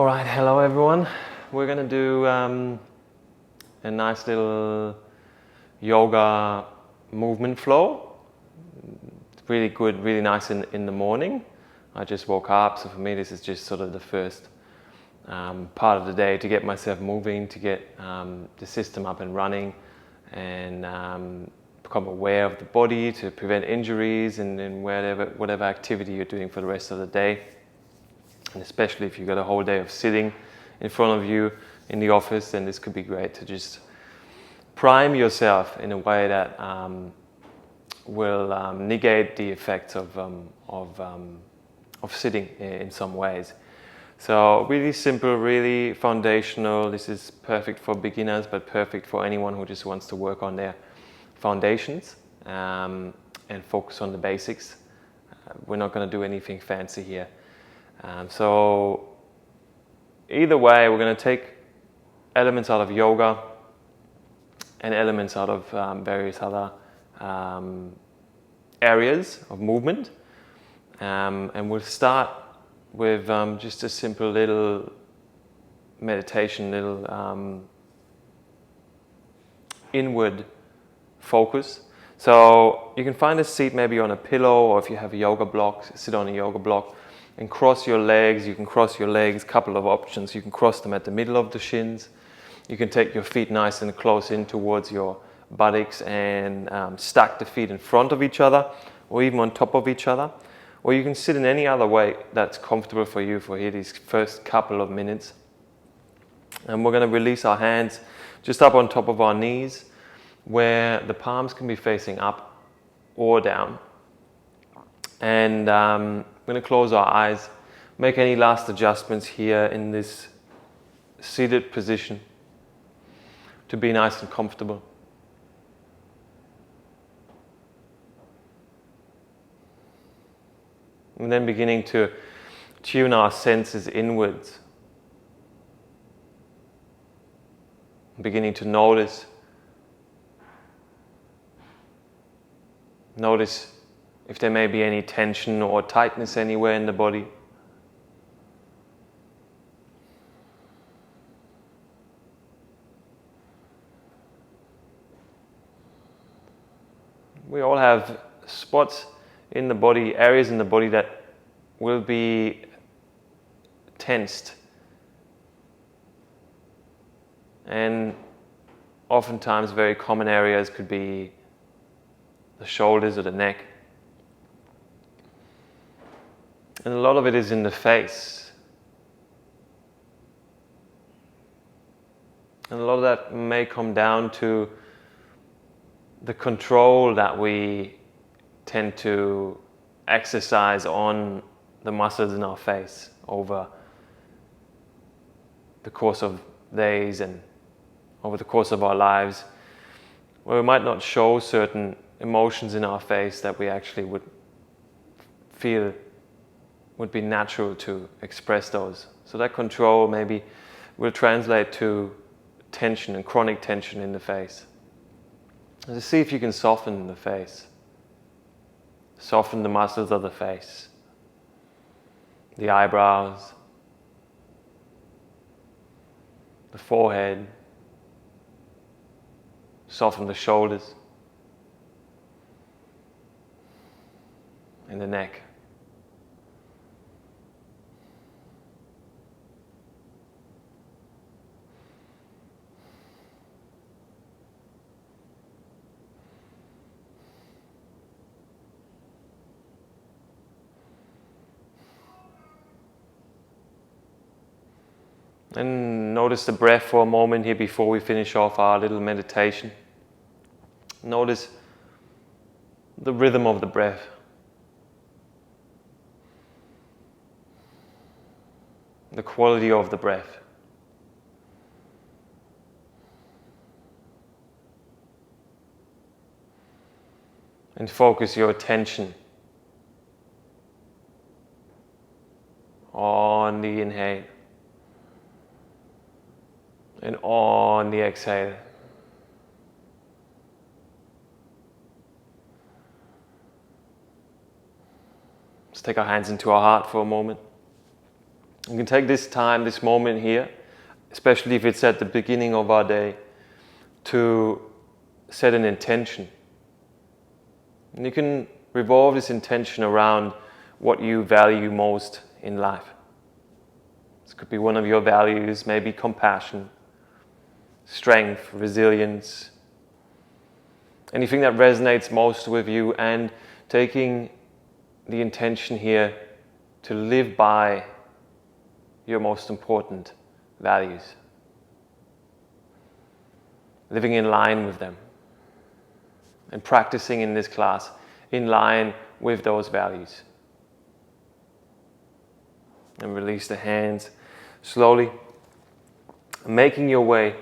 All right, hello everyone. We're gonna do a nice little yoga movement flow. It's really good, really nice in the morning. I just woke up, so for me this is just sort of the first part of the day to get myself moving, to get the system up and running, and become aware of the body to prevent injuries and whatever activity you're doing for the rest of the day. And especially if you've got a whole day of sitting in front of you in the office, then this could be great to just prime yourself in a way that will negate the effects of sitting in some ways. So really simple, really foundational. This is perfect for beginners, but perfect for anyone who just wants to work on their foundations and focus on the basics. We're not going to do anything fancy here. So either way, we're going to take elements out of yoga and elements out of various other areas of movement, and we'll start with just a simple little meditation, little inward focus. So you can find a seat maybe on a pillow, or if you have a yoga block, sit on a yoga block and cross your legs. You can cross your legs, couple of options. You can cross them at the middle of the shins. You can take your feet nice and close in towards your buttocks and stack the feet in front of each other or even on top of each other. Or you can sit in any other way that's comfortable for you for here these first couple of minutes. And we're going to release our hands just up on top of our knees, where the palms can be facing up or down. And we're going to close our eyes, make any last adjustments here in this seated position to be nice and comfortable. And then beginning to tune our senses inwards. Beginning to notice if there may be any tension or tightness anywhere in the body. We all have spots in the body, areas in the body that will be tensed. And oftentimes very common areas could be the shoulders or the neck. And a lot of it is in the face. And a lot of that may come down to the control that we tend to exercise on the muscles in our face over the course of days and over the course of our lives, where we might not show certain emotions in our face that we actually would feel would be natural to express those. So that control maybe will translate to tension and chronic tension in the face. And to see if you can soften the face. Soften the muscles of the face. The eyebrows. The forehead. Soften the shoulders. And the neck. And notice the breath for a moment here before we finish off our little meditation. Notice the rhythm of the breath. The quality of the breath. And focus your attention on the inhale and on the exhale. Let's take our hands into our heart for a moment We can take this time, this moment here, especially if it's at the beginning of our day, to set an intention. And you can revolve this intention around what you value most in life. This could be one of your values, maybe compassion, strength, resilience, anything that resonates most with you, and taking the intention here to live by your most important values. Living in line with them. And practicing in this class in line with those values. And release the hands slowly, making your way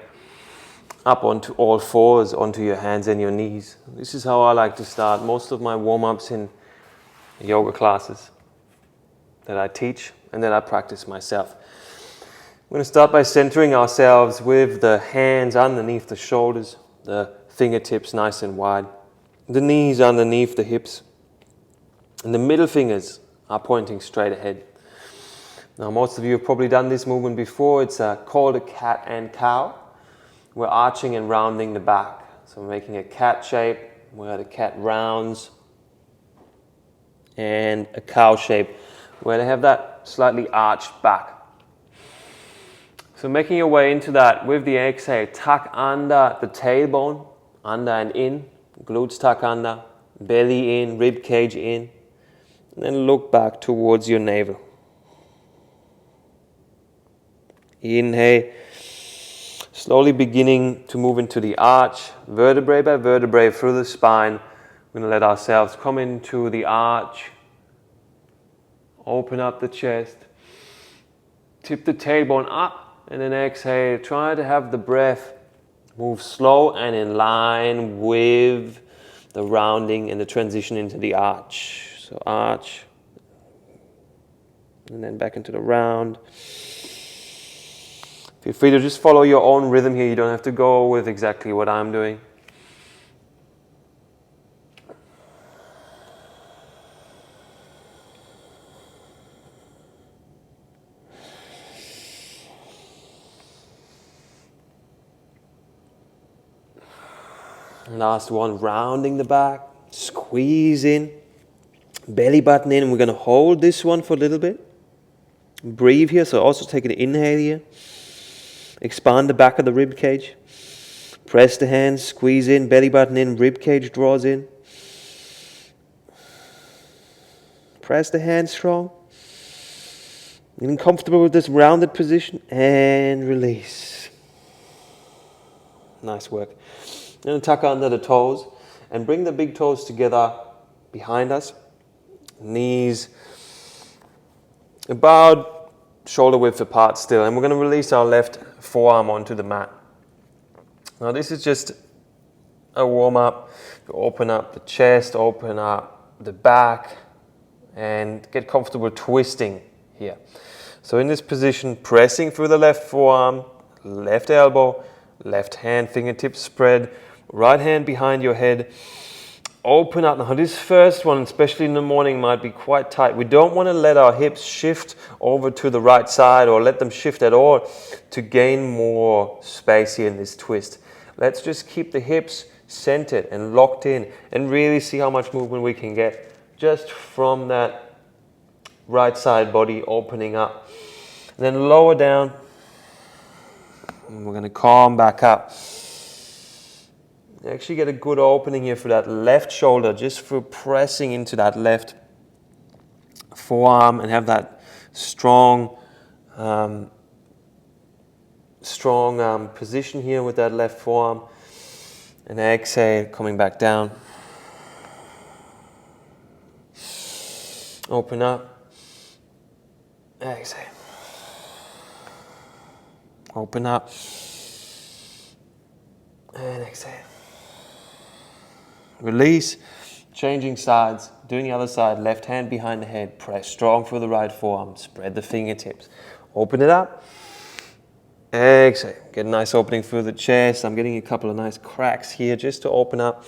up onto all fours, onto your hands and your knees. This is how I like to start most of my warm-ups in yoga classes that I teach and that I practice myself. We're going to start by centering ourselves with the hands underneath the shoulders, the fingertips nice and wide, the knees underneath the hips, and the middle fingers are pointing straight ahead. Now, most of you have probably done this movement before. It's called a cat and cow. We're arching and rounding the back. So we're making a cat shape where the cat rounds, and a cow shape where they have that slightly arched back. So making your way into that with the exhale, tuck under the tailbone, under and in, glutes tuck under, belly in, rib cage in, and then look back towards your navel. Inhale, slowly beginning to move into the arch, vertebrae by vertebrae through the spine. We're going to let ourselves come into the arch, open up the chest, tip the tailbone up, and then exhale. Try to have the breath move slow and in line with the rounding and the transition into the arch. So arch, and then back into the round. Feel free to just follow your own rhythm here. You don't have to go with exactly what I'm doing. Last one, rounding the back, squeeze in, belly button in, and we're going to hold this one for a little bit. Breathe here, so also take an inhale here. Expand the back of the rib cage. Press the hands, squeeze in, belly button in, rib cage draws in. Press the hands strong. Getting comfortable with this rounded position, and release. Nice work. Then tuck under the toes and bring the big toes together behind us. Knees about shoulder width apart still. And we're going to release our left forearm onto the mat. Now this is just a warm-up to open up the chest, open up the back, and get comfortable twisting here. So in this position, pressing through the left forearm, left elbow, left hand, fingertips spread, right hand behind your head. Open up. Now this first one, especially in the morning, might be quite tight. We don't want to let our hips shift over to the right side or let them shift at all to gain more space here in this twist. Let's just keep the hips centered and locked in and really see how much movement we can get just from that right side body opening up. And then lower down. And we're going to calm back up. You actually get a good opening here for that left shoulder, just for pressing into that left forearm and have that strong position here with that left forearm. And exhale, coming back down. Open up. Exhale. Open up. And exhale. Release. Changing sides. Doing the other side. Left hand behind the head. Press strong for the right forearm. Spread the fingertips. Open it up. Exhale. Get a nice opening through the chest. I'm getting a couple of nice cracks here just to open up.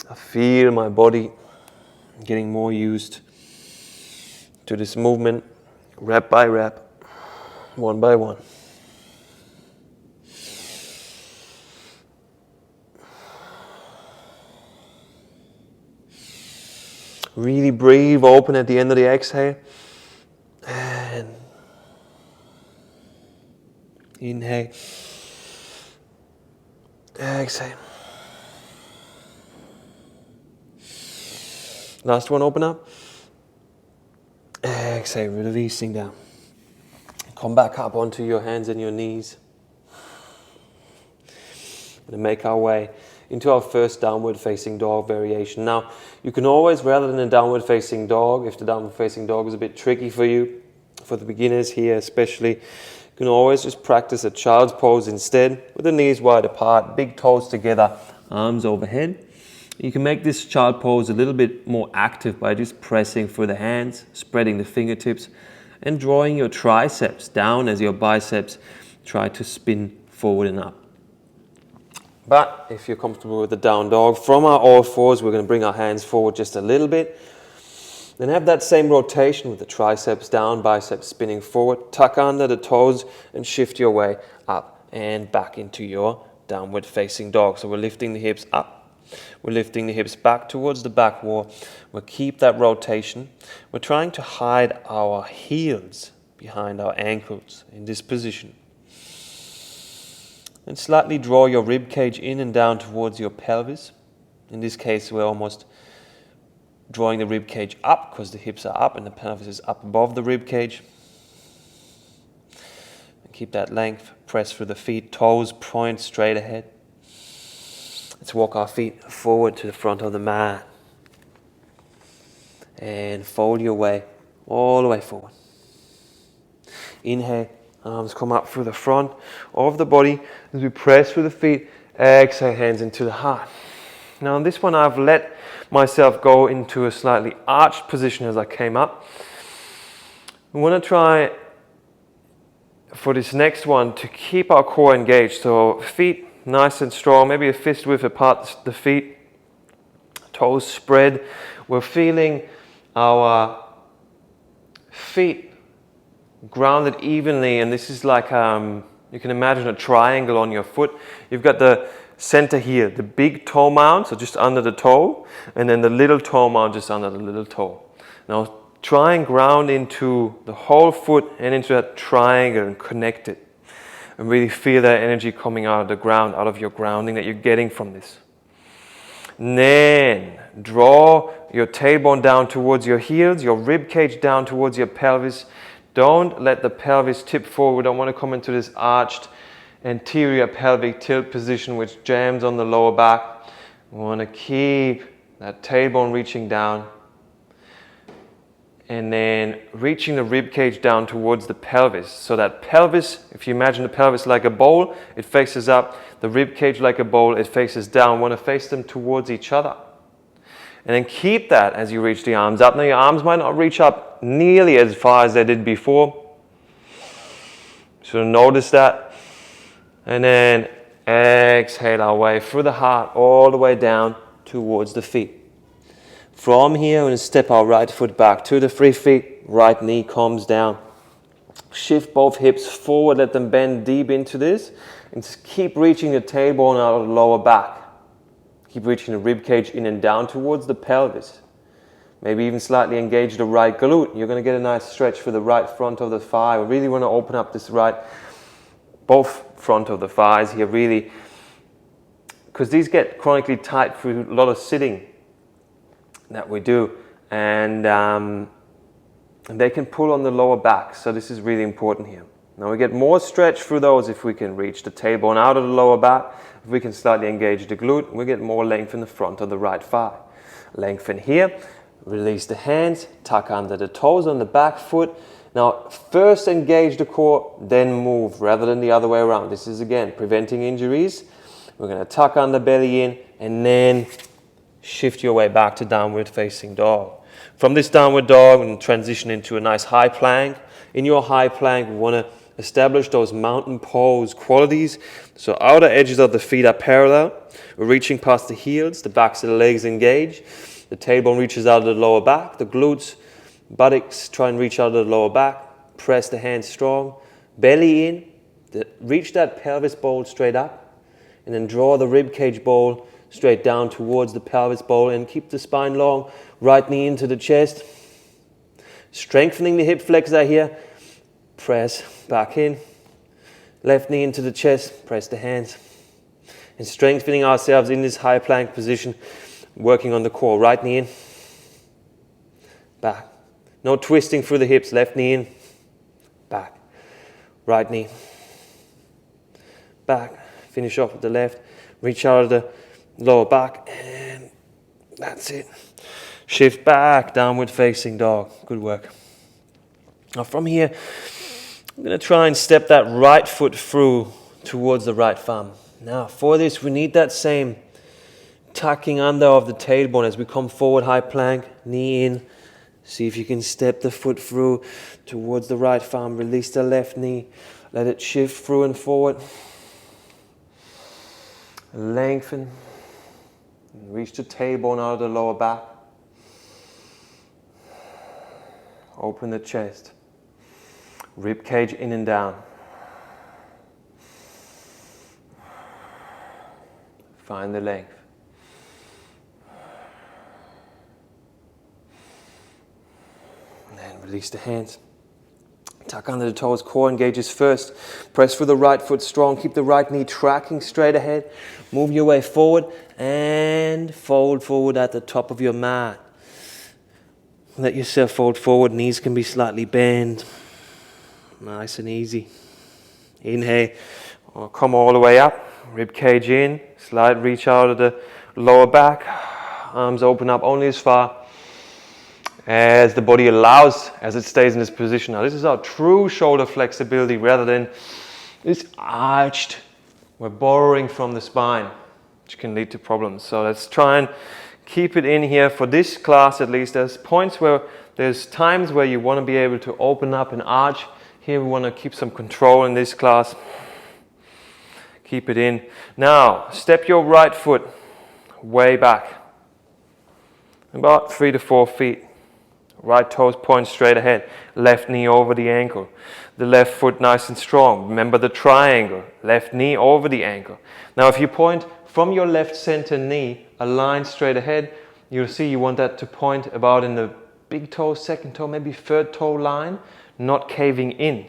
I feel my body getting more used to this movement. Rep by rep, one by one. Really breathe open at the end of the exhale. And inhale. Exhale. Last one, open up. Exhale, releasing down. Come back up onto your hands and your knees. And make our way into our first downward facing dog variation. Now, you can always, rather than a downward facing dog, if the downward facing dog is a bit tricky for you, for the beginners here especially, you can always just practice a child's pose instead, with the knees wide apart, big toes together, arms overhead. You can make this child pose a little bit more active by just pressing through the hands, spreading the fingertips, and drawing your triceps down as your biceps try to spin forward and up. But if you're comfortable with the down dog, from our all fours, we're going to bring our hands forward just a little bit. Then have that same rotation with the triceps down, biceps spinning forward. Tuck under the toes and shift your way up and back into your downward facing dog. So we're lifting the hips up. We're lifting the hips back towards the back wall. We'll keep that rotation. We're trying to hide our heels behind our ankles in this position. And slightly draw your rib cage in and down towards your pelvis. In this case, we're almost drawing the rib cage up because the hips are up and the pelvis is up above the rib cage. And keep that length. Press through the feet. Toes point straight ahead. Let's walk our feet forward to the front of the mat. And fold your way all the way forward. Inhale. Arms come up through the front of the body as we press through the feet. Exhale, hands into the heart. Now on this one, I've let myself go into a slightly arched position as I came up. We want to try for this next one to keep our core engaged. So feet nice and strong, maybe a fist width apart the feet, toes spread. We're feeling our feet grounded evenly, and this is like you can imagine a triangle on your foot. You've got the center here, the big toe mound, so just under the toe, and then the little toe mound just under the little toe. Now try and ground into the whole foot and into that triangle and connect it, and really feel that energy coming out of the ground, out of your grounding that you're getting from this. And then draw your tailbone down towards your heels, your rib cage down towards your pelvis. Don't let the pelvis tip forward. We don't want to come into this arched anterior pelvic tilt position which jams on the lower back. We want to keep that tailbone reaching down. And then reaching the rib cage down towards the pelvis. So that pelvis, if you imagine the pelvis like a bowl, it faces up. The rib cage like a bowl, it faces down. We want to face them towards each other. And then keep that as you reach the arms up. Now your arms might not reach up nearly as far as they did before. So notice that. And then exhale our way through the heart all the way down towards the feet. From here, we're going to step our right foot back to the free feet. Right knee comes down. Shift both hips forward. Let them bend deep into this. And just keep reaching the tailbone out of the lower back. Keep reaching the rib cage in and down towards the pelvis. Maybe even slightly engage the right glute. You're going to get a nice stretch for the right front of the thigh. We really want to open up this right, both front of the thighs here really, because these get chronically tight through a lot of sitting that we do, and they can pull on the lower back. So this is really important here. Now we get more stretch through those if we can reach the tailbone out of the lower back. If we can slightly engage the glute, we get more length in the front of the right thigh. Lengthen here, release the hands, tuck under the toes on the back foot. Now first engage the core, then move, rather than the other way around. This is again preventing injuries. We're going to tuck under belly in and then shift your way back to downward facing dog. From this downward dog, we're going to transition into a nice high plank. In your high plank, we want to establish those mountain pose qualities. So outer edges of the feet are parallel. We're reaching past the heels, the backs of the legs engage. The tailbone reaches out of the lower back. The glutes, buttocks try and reach out of the lower back. press the hands strong, belly in, reach that pelvis bowl straight up, and then draw the rib cage bowl straight down towards the pelvis bowl and keep the spine long, right knee into the chest, strengthening the hip flexor here, press back in, left knee into the chest, press the hands, and strengthening ourselves in this high plank position, working on the core, right knee in, back. No twisting through the hips, left knee in, back, right knee, back. Finish off with the left, reach out of the lower back, and that's it. Shift back, downward facing dog. Good work. Now from here, I'm going to try and step that right foot through towards the right thumb. Now for this, we need that same tucking under of the tailbone as we come forward, high plank, knee in. See if you can step the foot through towards the right thumb. Release the left knee. Let it shift through and forward. Lengthen. Reach the tailbone out of the lower back. Open the chest. Rib cage in and down. Find the length. And then release the hands. Tuck under the toes, core engages first. Press through the right foot strong. Keep the right knee tracking straight ahead. Move your way forward and fold forward at the top of your mat. Let yourself fold forward. Knees can be slightly bent. Nice and easy. Inhale. Come all the way up. Rib cage in. Slight reach out of the lower back. Arms open up only as far as the body allows, as it stays in this position. Now this is our true shoulder flexibility rather than this arched. We're borrowing from the spine, which can lead to problems. So let's try and keep it in here for this class at least. There's times where you want to be able to open up and arch. Here we want to keep some control in this class. Keep it in. Now, step your right foot way back. About 3 to 4 feet. Right toes point straight ahead. Left knee over the ankle. The left foot nice and strong. Remember the triangle. Left knee over the ankle. Now if you point from your left center knee, a line straight ahead, you'll see you want that to point about in the big toe, second toe, maybe third toe line, not caving in.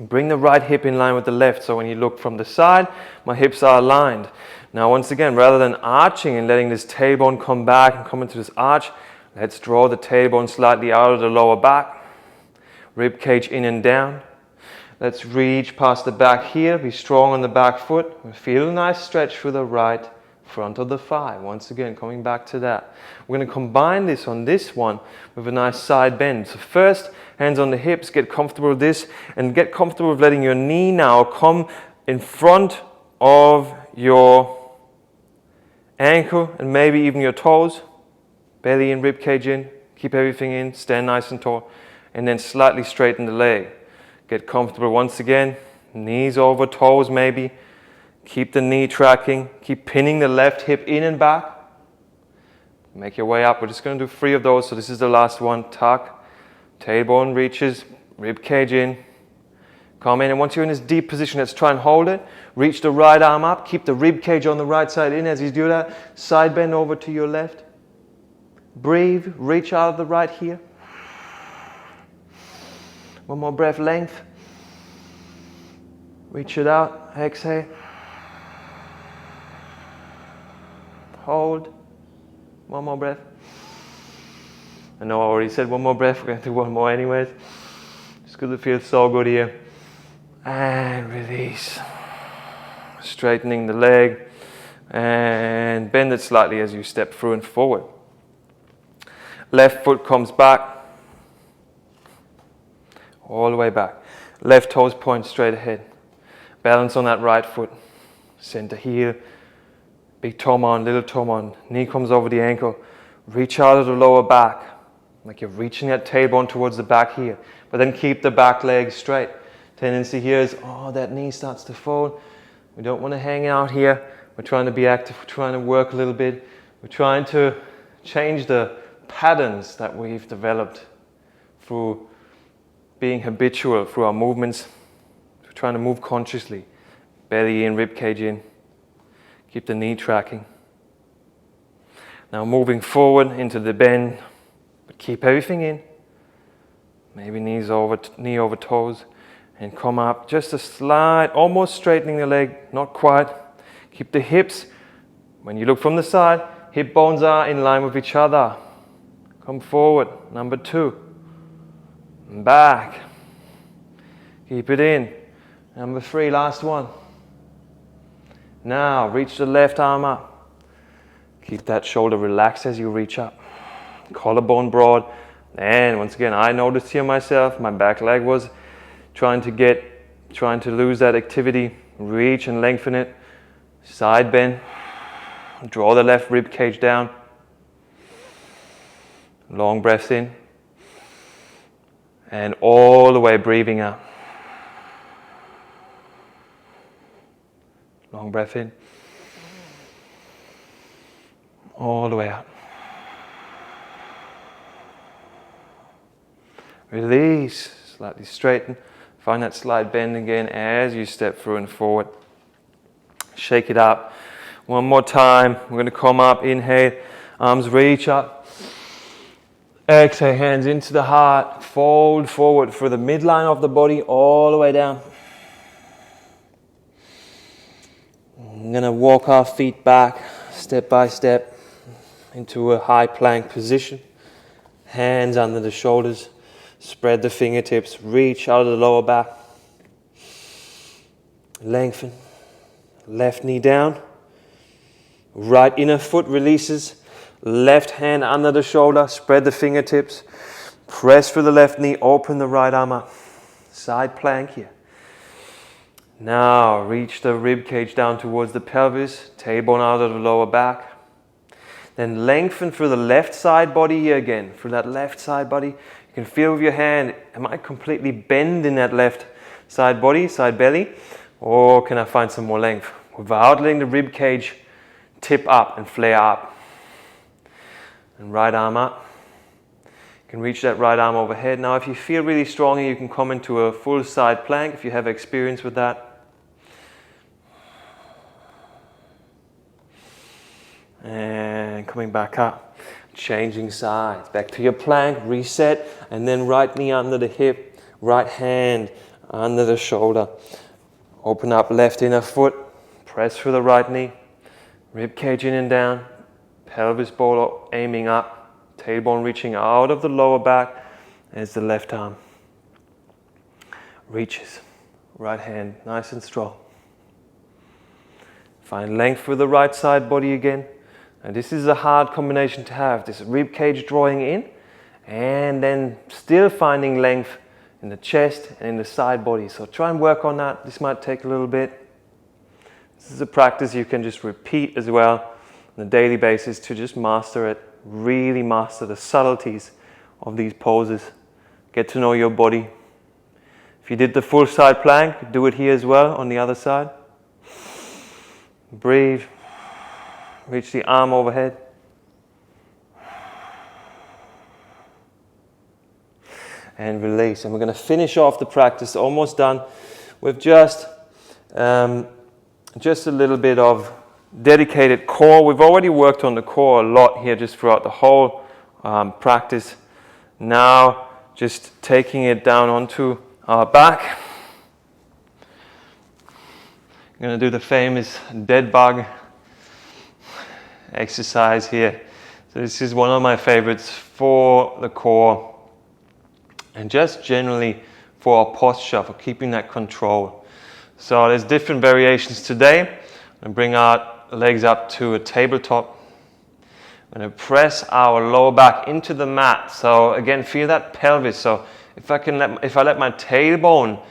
Bring the right hip in line with the left, so when you look from the side, my hips are aligned. Now once again, rather than arching and letting this tailbone come back and come into this arch, let's draw the tailbone slightly out of the lower back. Rib cage in and down. Let's reach past the back here. Be strong on the back foot. Feel a nice stretch through the right front of the thigh. Once again, coming back to that. We're going to combine this on this one with a nice side bend. So first, hands on the hips. Get comfortable with this. And get comfortable with letting your knee now come in front of your ankle and maybe even your toes. Belly in, rib cage in, keep everything in, stand nice and tall, and then slightly straighten the leg. Get comfortable once again, knees over toes maybe, keep the knee tracking, keep pinning the left hip in and back. Make your way up. We're just going to do 3 of those, so this is the last one. Tuck, tailbone reaches, rib cage in, come in, and once you're in this deep position, let's try and hold it. Reach the right arm up, keep the rib cage on the right side in as you do that. Side bend over to your left. Breathe, reach out of the right here. One more breath, length. Reach it out, exhale. Hold. One more breath. I know I already said one more breath, we're going to do one more anyways. Just because it feels so good here. And release. Straightening the leg. And bend it slightly as you step through and forward. Left foot comes back, all the way back. Left toes point straight ahead. Balance on that right foot. Center heel, big toe on, little toe on. Knee comes over the ankle. Reach out of the lower back, like you're reaching that tailbone towards the back here. But then keep the back leg straight. Tendency here is, that knee starts to fold. We don't want to hang out here. We're trying to be active, we're trying to work a little bit. We're trying to change the patterns that we've developed through being habitual through our movements. We're trying to move consciously. Belly in, rib cage in. Keep the knee tracking. Now moving forward into the bend, but keep everything in. Maybe knee over toes, and come up. Just a slight, almost straightening the leg, not quite. Keep the hips. When you look from the side, hip bones are in line with each other. Come forward. Number 2. Back. Keep it in. Number 3, last one. Now reach the left arm up. Keep that shoulder relaxed as you reach up. Collarbone broad. And once again, I noticed here myself, my back leg was trying to lose that activity. Reach and lengthen it. Side bend. Draw the left rib cage down. Long breaths in. And all the way breathing out. Long breath in. All the way out. Release. Slightly straighten. Find that slight bend again as you step through and forward. Shake it up. One more time. We're going to come up. Inhale. Arms reach up. Exhale. Hands into the heart. Fold forward for the midline of the body all the way down. I'm going to walk our feet back step by step into a high plank position. Hands under the shoulders. Spread the fingertips. Reach out of the lower back. Lengthen. Left knee down. Right inner foot releases. Left hand under the shoulder. Spread the fingertips. Press through the left knee. Open the right arm up. Side plank here. Now reach the rib cage down towards the pelvis. Tailbone out of the lower back. Then lengthen through the left side body here again. Through that left side body. You can feel with your hand, am I completely bend in that left side body, side belly? Or can I find some more length? Without letting the rib cage tip up and flare up. And right arm up. You can reach that right arm overhead. Now if you feel really strong here, you can come into a full side plank if you have experience with that. And coming back up. Changing sides. Back to your plank. Reset. And then right knee under the hip. Right hand under the shoulder. Open up left inner foot. Press through the right knee. Rib cage in and down. Pelvis bowl aiming up. Tailbone reaching out of the lower back as the left arm reaches. Right hand nice and strong. Find length through the right side body again. And this is a hard combination to have. This rib cage drawing in and then still finding length in the chest and in the side body. So try and work on that. This might take a little bit. This is a practice you can just repeat as well on a daily basis to just master it. Really master the subtleties of these poses. Get to know your body. If you did the full side plank, do it here as well on the other side. Breathe. Reach the arm overhead. And release. And we're going to finish off the practice, almost done, with just a little bit of dedicated core. We've already worked on the core a lot here just throughout the whole practice. Now just taking it down onto our back. I'm going to do the famous dead bug exercise here. So this is one of my favorites for the core and just generally for our posture, for keeping that control. So there's different variations today. I'm going to bring our legs up to a tabletop. I'm going to press our lower back into the mat. So again, feel that pelvis. So if I let my tailbone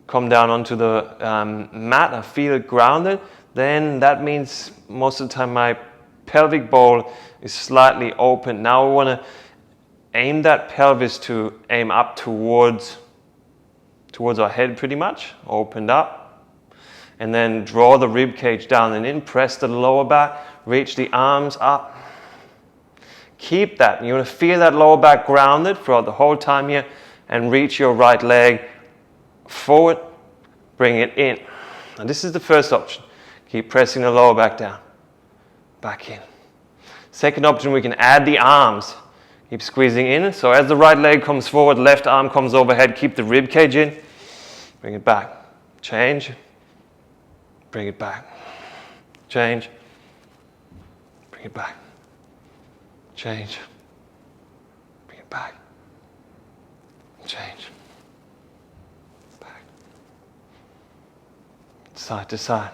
come down onto the mat, I feel it grounded, then that means most of the time my pelvic bowl is slightly open. Now we want to aim that pelvis to aim up towards our head pretty much, opened up. And then draw the rib cage down and in, press the lower back, reach the arms up. Keep that. You want to feel that lower back grounded throughout the whole time here. and reach your right leg forward, bring it in. Now this is the first option. Keep pressing the lower back down, back in. Second option, we can add the arms. Keep squeezing in. So as the right leg comes forward, left arm comes overhead, keep the rib cage in, bring it back. Change, bring it back. Change, bring it back. Change, bring it back. Change, back. Side to side.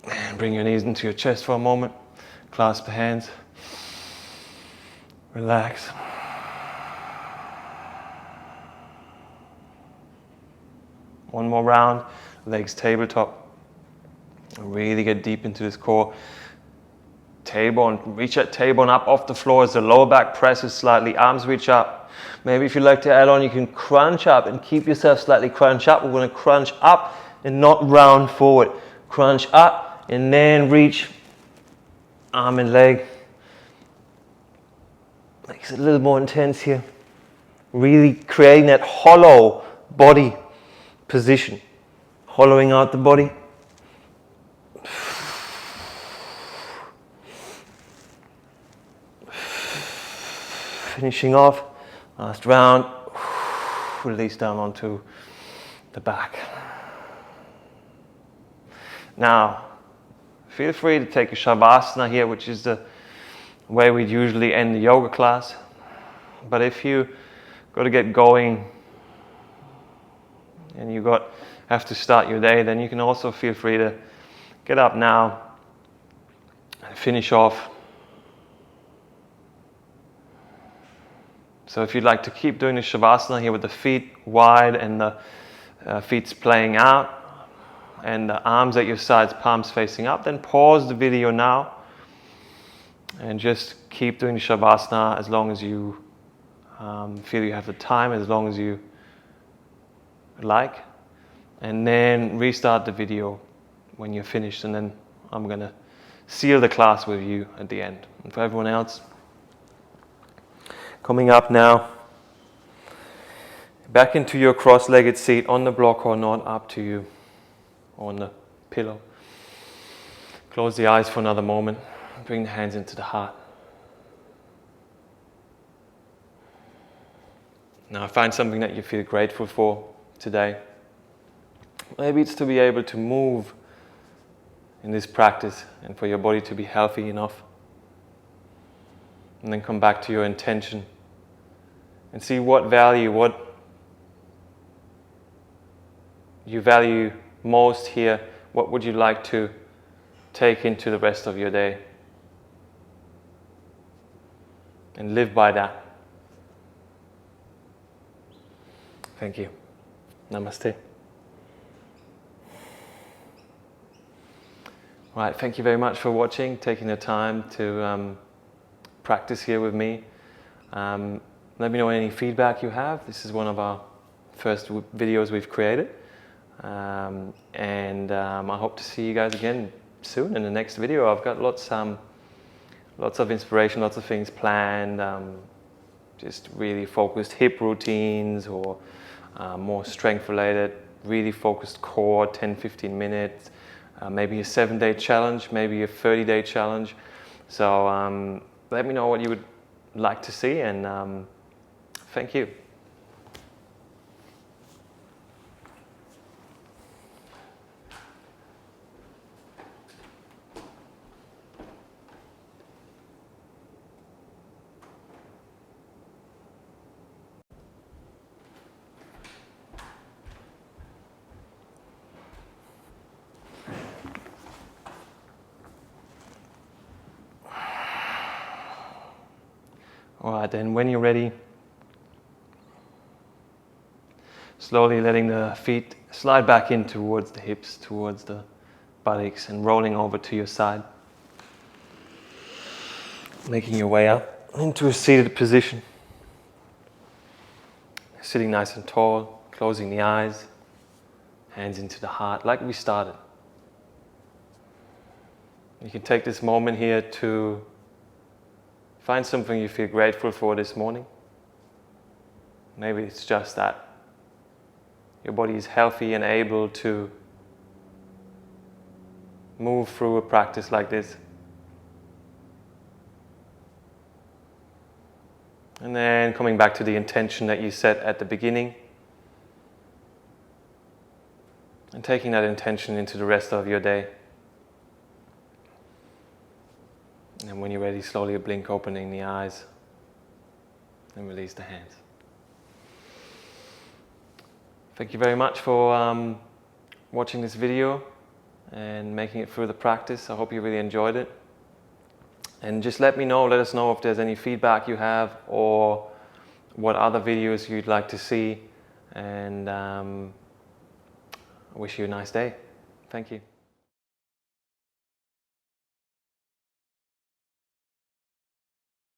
And bring your knees into your chest for a moment. Clasp the hands. Relax. One more round. Legs tabletop. Really get deep into this core. Tailbone, reach that tailbone up off the floor as the lower back presses slightly. Arms reach up. Maybe if you like to add on, you can crunch up and keep yourself slightly crunch up. We're going to crunch up and not round forward. Crunch up and then reach arm and leg. Makes it a little more intense here. Really creating that hollow body position. Hollowing out the body. Finishing off, last round, release down onto the back. Now, feel free to take a Shavasana here, which is the way we'd usually end the yoga class. But if you got to get going and you have to start your day, then you can also feel free to get up now and finish off. So if you'd like to keep doing the Shavasana here with the feet wide and the feet splaying out and the arms at your sides, palms facing up, then pause the video now and just keep doing the Shavasana as long as you feel you have the time, as long as you like, and then restart the video when you're finished, and then I'm going to seal the class with you at the end. And for everyone else, coming up now, back into your cross-legged seat, on the block or not, up to you, on the pillow. Close the eyes for another moment. Bring the hands into the heart. Now find something that you feel grateful for today. Maybe it's to be able to move in this practice and for your body to be healthy enough. And then come back to your intention and see what you value most here. What would you like to take into the rest of your day? And live by that. Thank you. Namaste. All right, thank you very much for watching, taking the time to practice here with me. Let me know any feedback you have. This is one of our first videos we've created. I hope to see you guys again soon in the next video. I've got lots of inspiration, lots of things planned, just really focused hip routines or more strength related, really focused core, 10-15 minutes, maybe a 7-day challenge, maybe a 30-day challenge. So let me know what you would like to see, and thank you. All right, then when you're ready, slowly letting the feet slide back in towards the hips, towards the buttocks, and rolling over to your side. Making your way up into a seated position. Sitting nice and tall, closing the eyes, hands into the heart, like we started. You can take this moment here to find something you feel grateful for this morning. Maybe it's just that your body is healthy and able to move through a practice like this. And then coming back to the intention that you set at the beginning, and taking that intention into the rest of your day. And when you're ready, slowly blink, opening the eyes, and release the hands. Thank you very much for watching this video and making it through the practice. I hope you really enjoyed it. And just let us know if there's any feedback you have or what other videos you'd like to see. And I wish you a nice day. Thank you.